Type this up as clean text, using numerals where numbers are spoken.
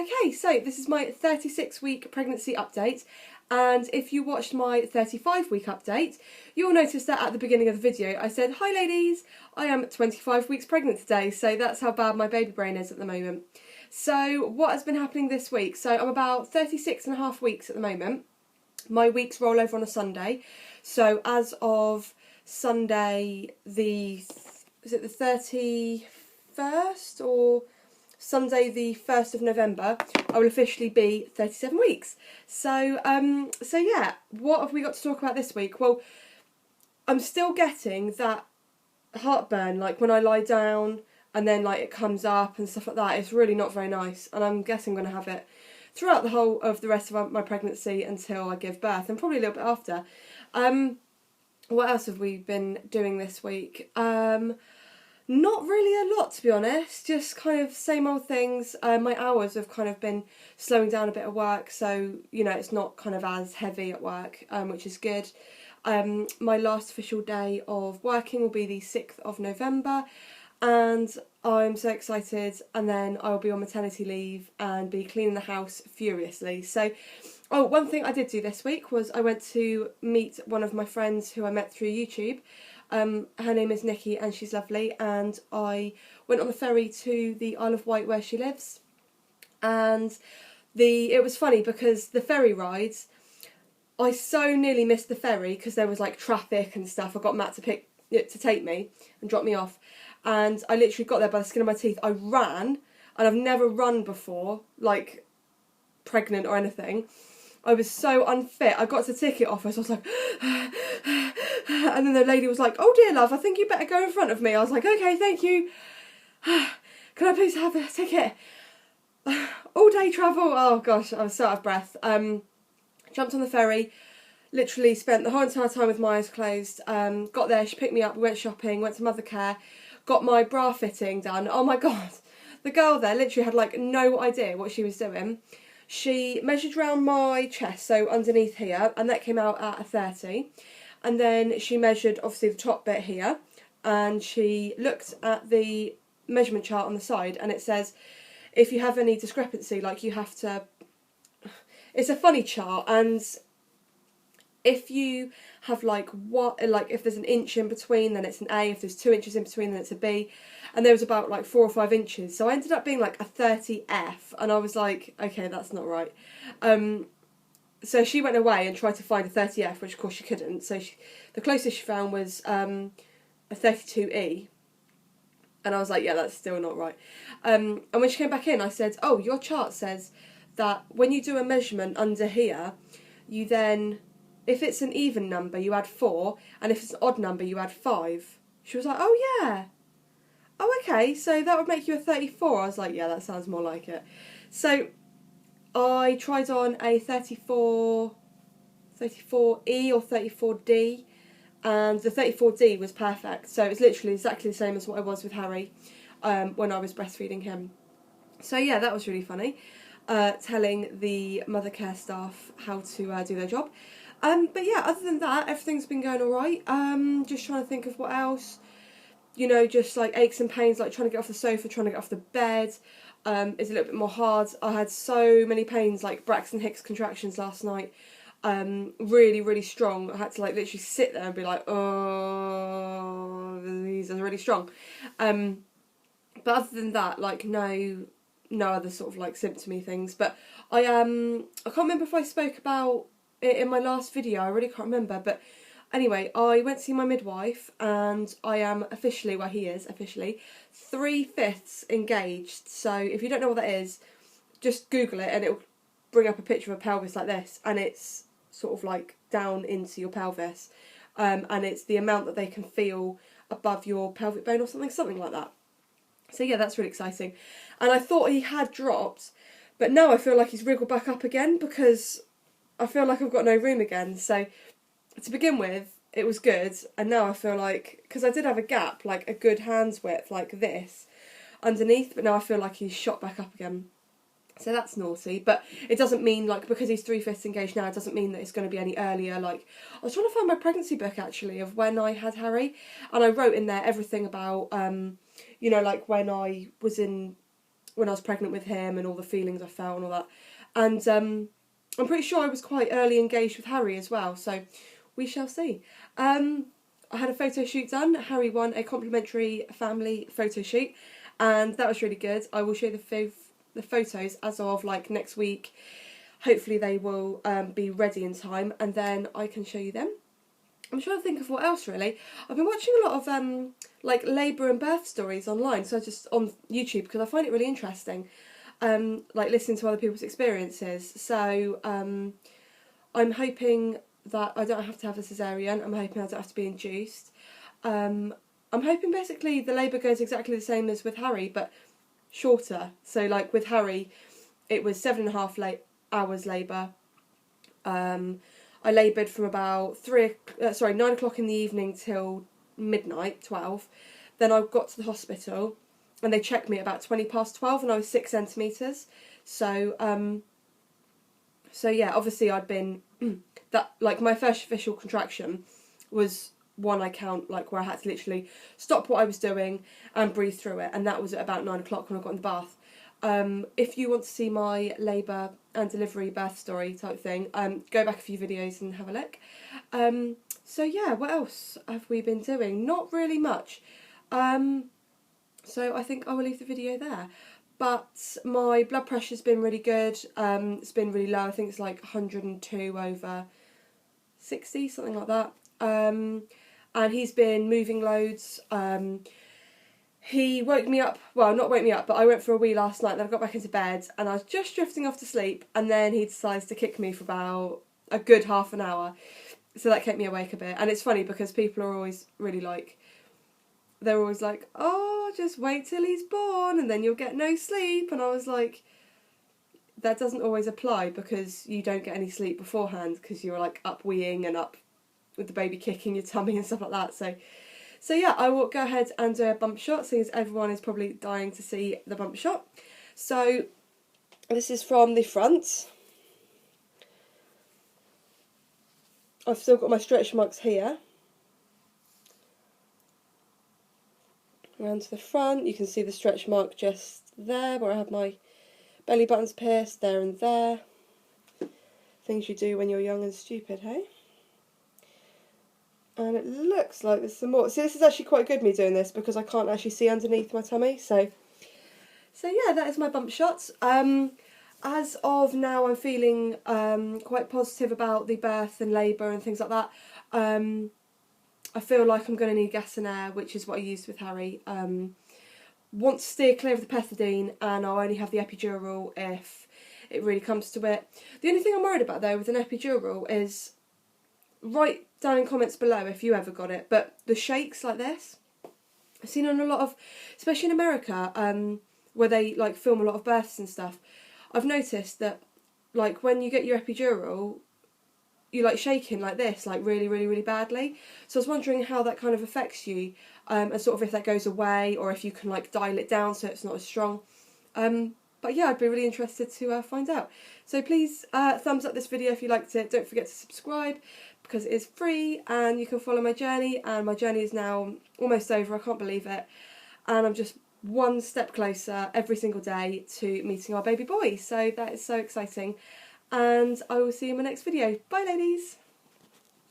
Okay, so this is my 36-week pregnancy update, and if you watched my 35-week update, you'll notice that at the beginning of the video I said, "Hi ladies, I am 25 weeks pregnant today," so that's how bad my baby brain is at the moment. So what has been happening this week? So I'm about 36 and a half weeks at the moment. My weeks roll over on a Sunday, so as of Sunday is it the 31st or Sunday the 1st of November, I will officially be 37 weeks. So yeah, what have we got to talk about this week? Well, I'm still getting that heartburn, like when I lie down and then like it comes up and stuff like that. It's really not very nice, and I'm guessing I'm going to have it throughout the whole of the rest of my pregnancy until I give birth, and probably a little bit after. What else have we been doing this week? Not really a lot, to be honest, just kind of same old things. My hours have kind of been slowing down a bit at work, so, you know, it's not kind of as heavy at work, which is good. My last official day of working will be the 6th of November, and I'm so excited, and then I will be on maternity leave and be cleaning the house furiously. So, oh, one thing I did do this week was I went to meet one of my friends who I met through YouTube. Her name is Nikki and she's lovely, and I went on the ferry to the Isle of Wight where she lives, and it was funny because the ferry rides, I so nearly missed the ferry because there was like traffic and stuff. I got Matt to take me and drop me off, and I literally got there by the skin of my teeth. I ran, and I've never run before, like pregnant or anything. I was so unfit. I got to the ticket office, I was like, and then the lady was like, "Oh dear love, I think you better go in front of me." I was like, "Okay, thank you. Can I please have a ticket?" All day travel, oh gosh, I was so out of breath. Jumped on the ferry, literally spent the whole entire time with my eyes closed. Got there, she picked me up, we went shopping, went to Mothercare, got my bra fitting done. Oh my god, the girl there literally had like no idea what she was doing. She measured around my chest, so underneath here, and that came out at a 30. And then she measured, obviously, the top bit here, and she looked at the measurement chart on the side, and it says, if you have any discrepancy, like you have to... It's a funny chart, and if you have if there's an inch in between, then it's an A. If there's 2 inches in between, then it's a B. And there was about like 4 or 5 inches, so I ended up being like a 30F, and I was like, okay, that's not right. So she went away and tried to find a 30F, which of course she couldn't. So the closest she found was a 32E, and I was like, yeah, that's still not right. And when she came back in, I said, "Oh, your chart says that when you do a measurement under here, you then, if it's an even number, you add 4, and if it's an odd number, you add 5. She was like, "Oh yeah. Oh, okay, so that would make you a 34. I was like, yeah, that sounds more like it. So I tried on a 34E or 34D, and the 34D was perfect. So it was literally exactly the same as what I was with Harry when I was breastfeeding him. So yeah, that was really funny, telling the Mothercare staff how to do their job. But yeah, other than that, everything's been going alright. Just trying to think of what else. You know, just like aches and pains, like trying to get off the sofa, trying to get off the bed, is a little bit more hard. I had so many pains, like Braxton Hicks contractions last night, really, really strong. I had to like literally sit there and be like, oh, these are really strong. But other than that, like no other sort of like symptomy things. But I can't remember if I spoke about it in my last video. I really can't remember, but anyway, I went to see my midwife, and I am officially, well, he is officially 3/5 engaged. So if you don't know what that is, just Google it and it'll bring up a picture of a pelvis like this, and it's sort of like down into your pelvis, and it's the amount that they can feel above your pelvic bone or something like that. So yeah, that's really exciting. And I thought he had dropped, but now I feel like he's wriggled back up again because I feel like I've got no room again. So to begin with, it was good, and now I feel like, because I did have a gap, like a good hand's width, like this, underneath, but now I feel like he's shot back up again. So that's naughty, but it doesn't mean, like, because he's 3/5 engaged now, it doesn't mean that it's going to be any earlier. Like, I was trying to find my pregnancy book, actually, of when I had Harry, and I wrote in there everything about, you know, like when I when I was pregnant with him and all the feelings I felt and all that. And I'm pretty sure I was quite early engaged with Harry as well, so we shall see. I had a photo shoot done. Harry won a complimentary family photo shoot, and that was really good. I will show you the photos as of like next week. Hopefully they will be ready in time, and then I can show you them. I'm trying to think of what else really. I've been watching a lot of like labour and birth stories online, so just on YouTube, because I find it really interesting. Like listening to other people's experiences. So I'm hoping that I don't have to have a cesarean. I'm hoping I don't have to be induced. I'm hoping basically the labour goes exactly the same as with Harry, but shorter. So like with Harry, it was 7.5 hours labour. I laboured from about 9 o'clock in the evening till midnight, 12. Then I got to the hospital, and they checked me at about 12:20, and I was 6 centimetres. So yeah, obviously I'd been that, like, my first official contraction was one I count, like, where I had to literally stop what I was doing and breathe through it, and that was at about 9 o'clock when I got in the bath. If you want to see my labour and delivery birth story type thing, go back a few videos and have a look. So yeah, what else have we been doing? Not really much. So I think I will leave the video there. But my blood pressure's been really good. It's been really low. I think it's like 102/60, something like that. And he's been moving loads. He woke me up, well, not woke me up, but I went for a wee last night, then I got back into bed, and I was just drifting off to sleep, and then he decides to kick me for about a good half an hour. So that kept me awake a bit. And it's funny because people are always really like, they're always like, oh, just wait till he's born and then you'll get no sleep. And I was like, that doesn't always apply, because you don't get any sleep beforehand because you're like up weeing and up with the baby kicking your tummy and stuff like that. So yeah, I will go ahead and do a bump shot, seeing as everyone is probably dying to see the bump shot. So this is from the front. I've still got my stretch marks here. Around to the front, you can see the stretch mark just there where I had my belly buttons pierced, there and there. Things you do when you're young and stupid, hey? And it looks like there's some more. See, this is actually quite good, me doing this, because I can't actually see underneath my tummy. So yeah, that is my bump shots. As of now, I'm feeling quite positive about the birth and labour and things like that. I feel like I'm going to need gas and air, which is what I used with Harry. Want to steer clear of the pethidine, and I'll only have the epidural if it really comes to it. The only thing I'm worried about, though, with an epidural is, write down in comments below if you ever got it, but the shakes like this, I've seen on a lot of, especially in America, where they like film a lot of births and stuff, I've noticed that like when you get your epidural, you like shaking like this, like really, really, really badly. So I was wondering how that kind of affects you, and sort of if that goes away, or if you can like dial it down so it's not as strong. But yeah, I'd be really interested to find out. So please thumbs up this video if you liked it. Don't forget to subscribe, because it is free, and you can follow my journey. And my journey is now almost over. I can't believe it. And I'm just one step closer every single day to meeting our baby boy. So that is so exciting. And I will see you in my next video. Bye, ladies.